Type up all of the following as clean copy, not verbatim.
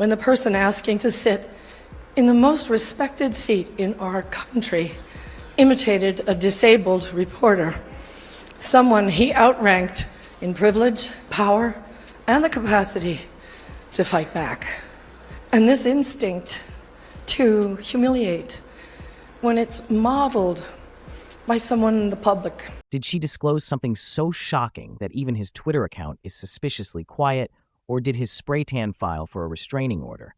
when the person asking to sit in the most respected seat in our country imitated a disabled reporter, someone he outranked in privilege, power, and the capacity to fight back. And this instinct to humiliate, when it's modeled by someone in the public. Did she disclose something so shocking that even his Twitter account is suspiciously quiet, or did his spray tan file for a restraining order?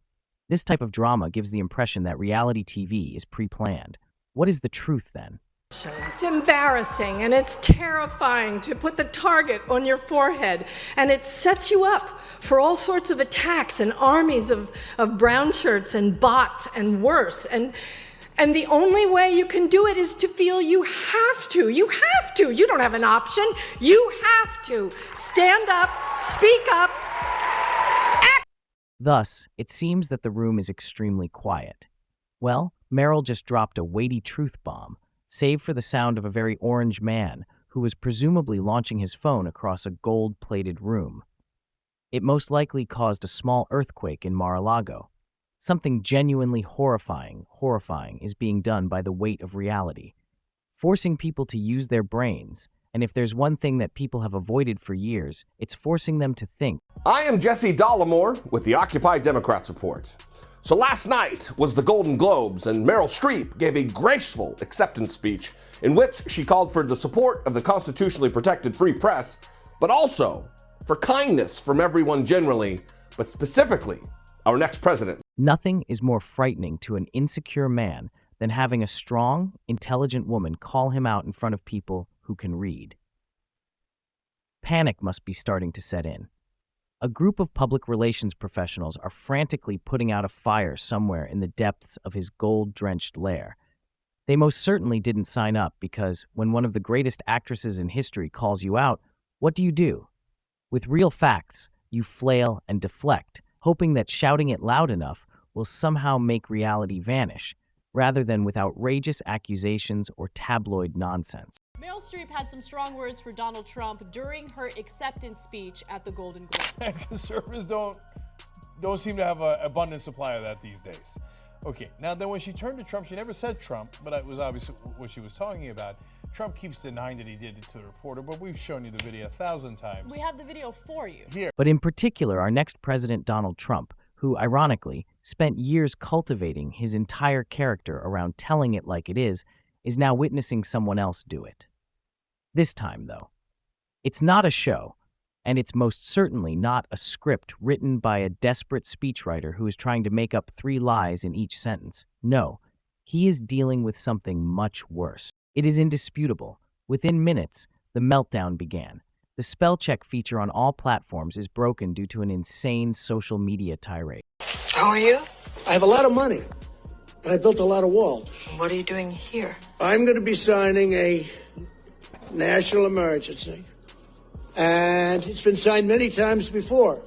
This type of drama gives the impression that reality TV is pre-planned. What is the truth then? It's embarrassing and it's terrifying to put the target on your forehead, and it sets you up for all sorts of attacks and armies of brown shirts and bots and worse. And the only way you can do it is to feel you have to. You have to. You don't have an option. You have to. Stand up, speak up, act. Thus, it seems that the room is extremely quiet. Well, Meryl just dropped a weighty truth bomb, save for the sound of a very orange man who was presumably launching his phone across a gold-plated room. It most likely caused a small earthquake in Mar-a-Lago. Something genuinely horrifying is being done by the weight of reality, forcing people to use their brains, and if there's one thing that people have avoided for years, it's forcing them to think. I am Jesse Dollemore with the Occupy Democrats Report. So last night was the Golden Globes, and Meryl Streep gave a graceful acceptance speech in which she called for the support of the constitutionally protected free press, but also for kindness from everyone generally, but specifically our next president. Nothing is more frightening to an insecure man than having a strong, intelligent woman call him out in front of people who can read. Panic must be starting to set in. A group of public relations professionals are frantically putting out a fire somewhere in the depths of his gold-drenched lair. They most certainly didn't sign up because when one of the greatest actresses in history calls you out, what do? With real facts, you flail and deflect, hoping that shouting it loud enough will somehow make reality vanish, rather than with outrageous accusations or tabloid nonsense. Meryl Streep had some strong words for Donald Trump during her acceptance speech at the Golden Globes. And conservatives don't seem to have an abundant supply of that these days. Okay, now then when she turned to Trump, she never said Trump, but it was obviously what she was talking about. Trump keeps denying that he did it to the reporter, but we've shown you the video 1,000 times. We have the video for you. Here. But in particular, our next president, Donald Trump, who, ironically, spent years cultivating his entire character around telling it like it is now witnessing someone else do it. This time, though, it's not a show, and it's most certainly not a script written by a desperate speechwriter who is trying to make up 3 lies in each sentence. No, he is dealing with something much worse. It is indisputable. Within minutes, the meltdown began. The spell check feature on all platforms is broken due to an insane social media tirade. How are you? I have a lot of money, and I built a lot of walls. What are you doing here? I'm going to be signing a national emergency, and it's been signed many times before.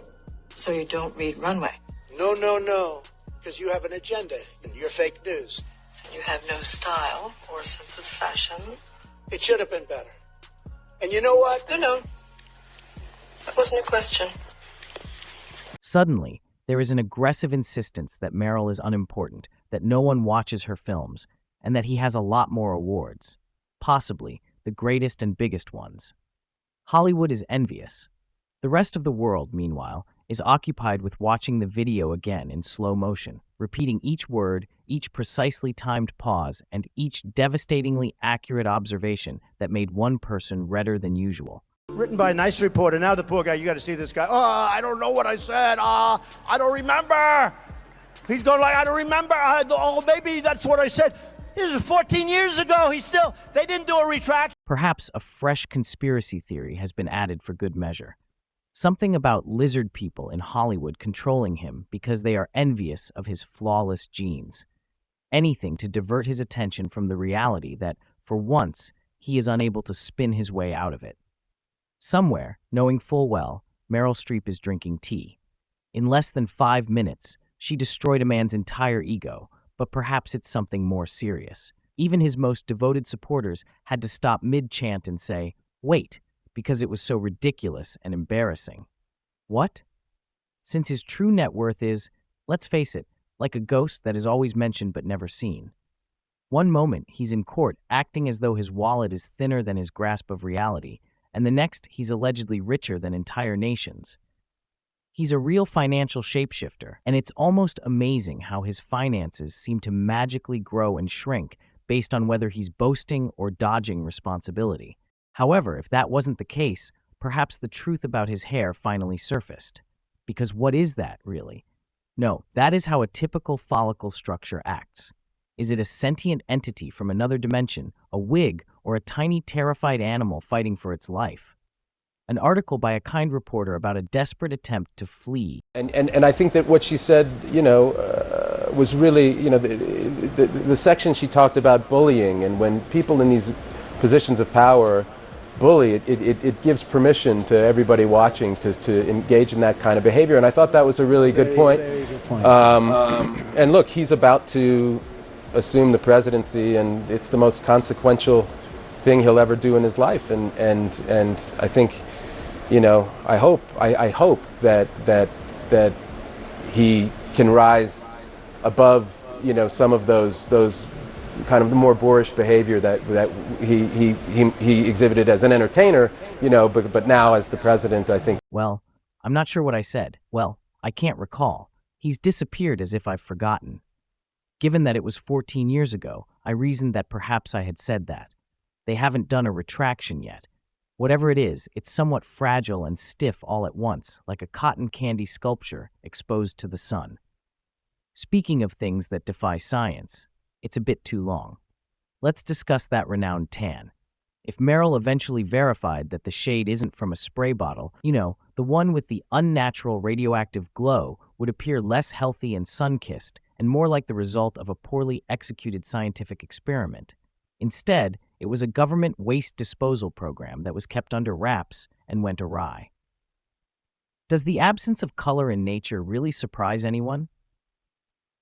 So you don't read Runway? No, because you have an agenda, and you're fake news. You have no style or sense of fashion. It should have been better. And you know what? No. That wasn't a question. Suddenly, there is an aggressive insistence that Meryl is unimportant, that no one watches her films, and that he has a lot more awards. Possibly the greatest and biggest ones. Hollywood is envious. The rest of the world, meanwhile, is occupied with watching the video again in slow motion, repeating each word, each precisely timed pause, and each devastatingly accurate observation that made one person redder than usual. Written by a nice reporter. Now the poor guy, you got to see this guy. Oh, I don't know what I said. I don't remember. He's going like, I don't remember. Maybe that's what I said. This is 14 years ago. They didn't do a retract. Perhaps a fresh conspiracy theory has been added for good measure. Something about lizard people in Hollywood controlling him because they are envious of his flawless genes. Anything to divert his attention from the reality that, for once, he is unable to spin his way out of it. Somewhere, knowing full well, Meryl Streep is drinking tea. In less than 5 minutes, she destroyed a man's entire ego, but perhaps it's something more serious. Even his most devoted supporters had to stop mid-chant and say, "Wait," because it was so ridiculous and embarrassing. What? Since his true net worth is Let's face it, like a ghost that is always mentioned but never seen. One moment, he's in court acting as though his wallet is thinner than his grasp of reality, and the next, he's allegedly richer than entire nations. He's a real financial shapeshifter, and it's almost amazing how his finances seem to magically grow and shrink based on whether he's boasting or dodging responsibility. However, if that wasn't the case, perhaps the truth about his hair finally surfaced. Because what is that, really? No, that is how a typical follicle structure acts. Is it a sentient entity from another dimension, a wig, or a tiny terrified animal fighting for its life? An article by a kind reporter about a desperate attempt to flee. And I think that what she said, was really, the section she talked about bullying, and when people in these positions of power bully, it gives permission to everybody watching to engage in that kind of behavior. And I thought that was a really good point. Very good point. And look, he's about to assume the presidency, and it's the most consequential thing he'll ever do in his life. And I think, I hope that he can rise above, some of those kind of more boorish behavior that he exhibited as an entertainer, but now as the president, I think. Well, I'm not sure what I said. Well, I can't recall. He's disappeared as if I've forgotten. Given that it was 14 years ago, I reasoned that perhaps I had said that. They haven't done a retraction yet. Whatever it is, it's somewhat fragile and stiff all at once, like a cotton candy sculpture exposed to the sun. Speaking of things that defy science, it's a bit too long. Let's discuss that renowned tan. If Meryl eventually verified that the shade isn't from a spray bottle, the one with the unnatural radioactive glow would appear less healthy and sun-kissed and more like the result of a poorly executed scientific experiment. Instead, it was a government waste disposal program that was kept under wraps and went awry. Does the absence of color in nature really surprise anyone?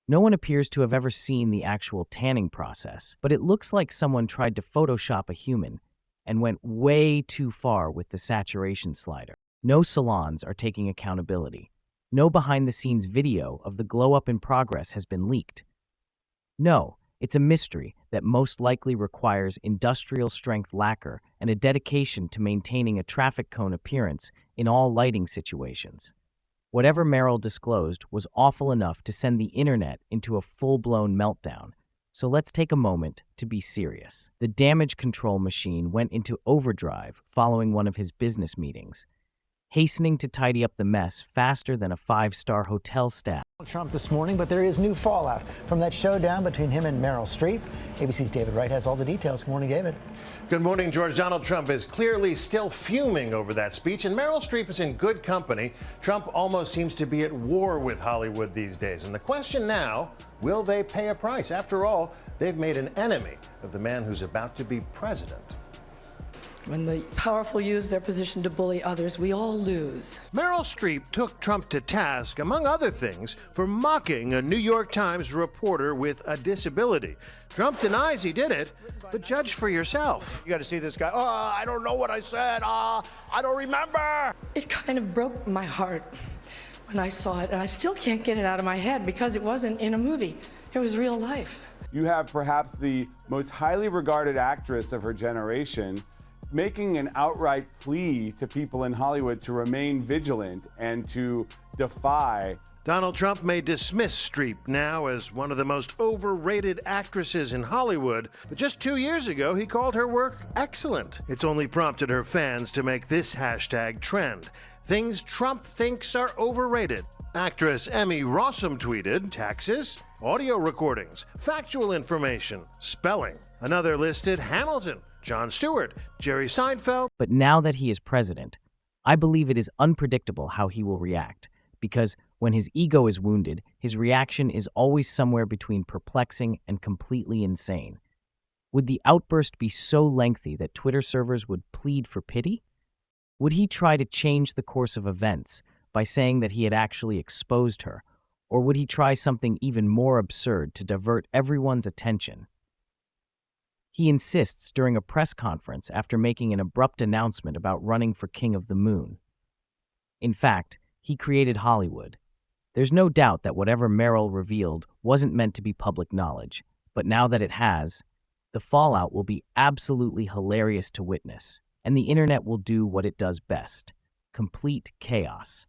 No one appears to have ever seen the actual tanning process, but it looks like someone tried to Photoshop a human and went way too far with the saturation slider. No salons are taking accountability. No behind-the-scenes video of the glow-up in progress has been leaked. No, it's a mystery that most likely requires industrial-strength lacquer and a dedication to maintaining a traffic cone appearance in all lighting situations. Whatever Meryl disclosed was awful enough to send the internet into a full-blown meltdown. So let's take a moment to be serious. The damage control machine went into overdrive following one of his business meetings, hastening to tidy up the mess faster than a five-star hotel staff. Trump this morning, but there is new fallout from that showdown between him and Meryl Streep. ABC's David Wright has all the details. Good morning, David. Good morning, George. Donald Trump is clearly still fuming over that speech, and Meryl Streep is in good company. Trump almost seems to be at war with Hollywood these days. And the question now, will they pay a price? After all, they've made an enemy of the man who's about to be president. When the powerful use their position to bully others, we all lose. Meryl Streep took Trump to task, among other things, for mocking a New York Times reporter with a disability. Trump denies he did it, but judge for yourself. You got to see this guy. Oh, I don't know what I said. I don't remember. It kind of broke my heart when I saw it, and I still can't get it out of my head because it wasn't in a movie. It was real life. You have perhaps the most highly regarded actress of her generation making an outright plea to people in Hollywood to remain vigilant and to defy. Donald Trump may dismiss Streep now as one of the most overrated actresses in Hollywood, but just 2 years ago he called her work excellent. It's only prompted her fans to make this hashtag trend: things Trump thinks are overrated. Actress Emmy Rossum tweeted taxes, audio recordings, factual information, spelling. Another listed Hamilton, Jon Stewart, Jerry Seinfeld. But now that he is president, I believe it is unpredictable how he will react, because when his ego is wounded, his reaction is always somewhere between perplexing and completely insane. Would the outburst be so lengthy that Twitter servers would plead for pity? Would he try to change the course of events by saying that he had actually exposed her, or would he try something even more absurd to divert everyone's attention? He insists during a press conference after making an abrupt announcement about running for King of the Moon. In fact, he created Hollywood. There's no doubt that whatever Meryl revealed wasn't meant to be public knowledge, but now that it has, the fallout will be absolutely hilarious to witness, and the internet will do what it does best: complete chaos.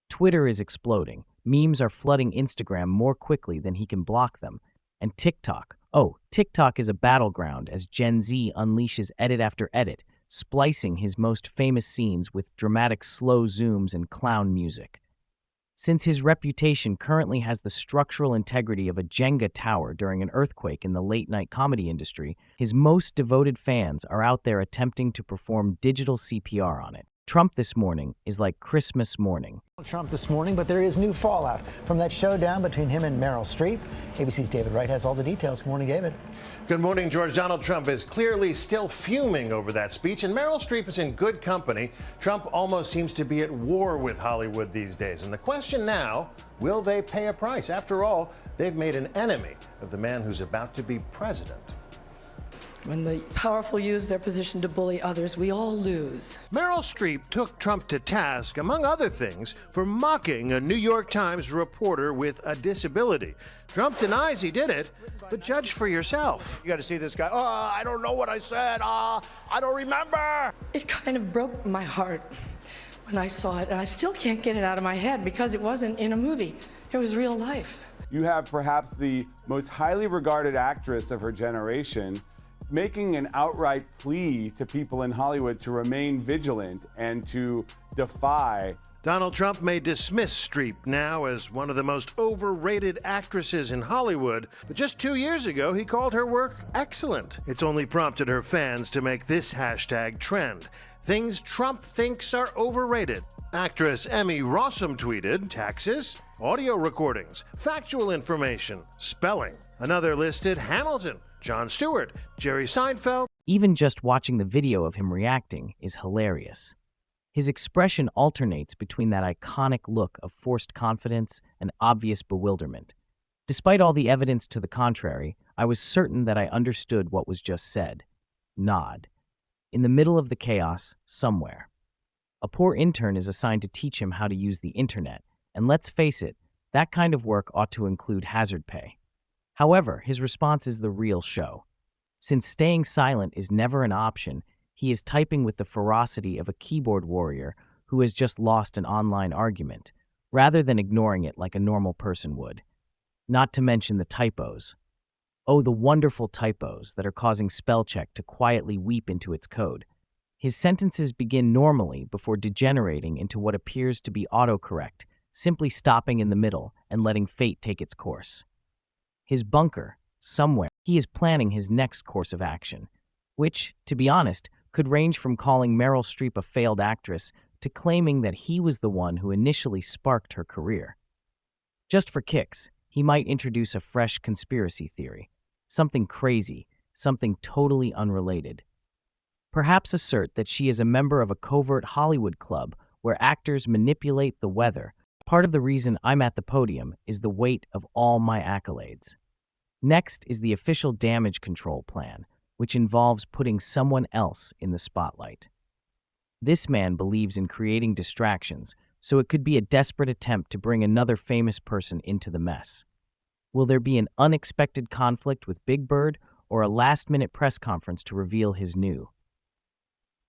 Twitter is exploding, memes are flooding Instagram more quickly than he can block them, and TikTok is a battleground as Gen Z unleashes edit after edit, splicing his most famous scenes with dramatic slow zooms and clown music. Since his reputation currently has the structural integrity of a Jenga tower during an earthquake in the late-night comedy industry, his most devoted fans are out there attempting to perform digital CPR on it. Trump this morning is like Christmas morning. Trump this morning, but there is new fallout from that showdown between him and Meryl Streep. ABC's David Wright has all the details. Good morning, David. Good morning, George. Donald Trump is clearly still fuming over that speech, and Meryl Streep is in good company. Trump almost seems to be at war with Hollywood these days. And the question now, will they pay a price? After all, they've made an enemy of the man who's about to be president. When the powerful use their position to bully others, we all lose. Meryl Streep took Trump to task, among other things, for mocking a New York Times reporter with a disability. Trump denies he did it, but judge for yourself. You got to see this guy. Oh, I don't know what I said. I don't remember. It kind of broke my heart when I saw it, and I still can't get it out of my head because it wasn't in a movie. It was real life. You have perhaps the most highly regarded actress of her generation making an outright plea to people in Hollywood to remain vigilant and to defy. Donald Trump may dismiss Streep now as one of the most overrated actresses in Hollywood, but just 2 years ago he called her work excellent. It's only prompted her fans to make this hashtag trend: things Trump thinks are overrated. Actress Emmy Rossum tweeted taxes, audio recordings, factual information, spelling. Another listed Hamilton, Jon Stewart, Jerry Seinfeld. Even just watching the video of him reacting is hilarious. His expression alternates between that iconic look of forced confidence and obvious bewilderment. Despite all the evidence to the contrary, I was certain that I understood what was just said. Nod. In the middle of the chaos, somewhere. A poor intern is assigned to teach him how to use the internet, and let's face it, that kind of work ought to include hazard pay. However, his response is the real show. Since staying silent is never an option, he is typing with the ferocity of a keyboard warrior who has just lost an online argument, rather than ignoring it like a normal person would. Not to mention the typos. Oh, the wonderful typos that are causing spellcheck to quietly weep into its code. His sentences begin normally before degenerating into what appears to be autocorrect, simply stopping in the middle and letting fate take its course. His bunker, somewhere, he is planning his next course of action, which, to be honest, could range from calling Meryl Streep a failed actress to claiming that he was the one who initially sparked her career. Just for kicks, he might introduce a fresh conspiracy theory, something crazy, something totally unrelated. Perhaps assert that she is a member of a covert Hollywood club where actors manipulate the weather. Part of the reason I'm at the podium is the weight of all my accolades. Next is the official damage control plan, which involves putting someone else in the spotlight. This man believes in creating distractions, so it could be a desperate attempt to bring another famous person into the mess. Will there be an unexpected conflict with Big Bird or a last-minute press conference to reveal his new?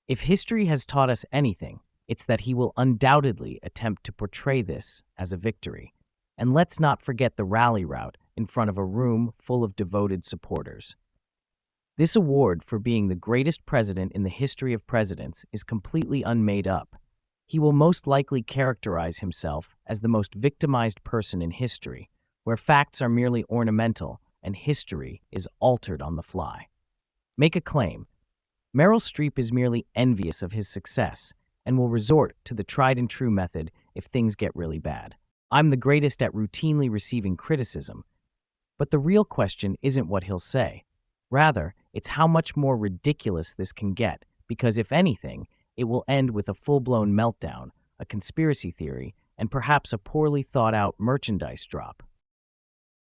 If history has taught us anything, it's that he will undoubtedly attempt to portray this as a victory. And let's not forget the rally route in front of a room full of devoted supporters. This award for being the greatest president in the history of presidents is completely unmade up. He will most likely characterize himself as the most victimized person in history, where facts are merely ornamental and history is altered on the fly. Make a claim. Meryl Streep is merely envious of his success and will resort to the tried-and-true method if things get really bad. I'm the greatest at routinely receiving criticism. But the real question isn't what he'll say. Rather, it's how much more ridiculous this can get, because if anything, it will end with a full-blown meltdown, a conspiracy theory, and perhaps a poorly thought-out merchandise drop.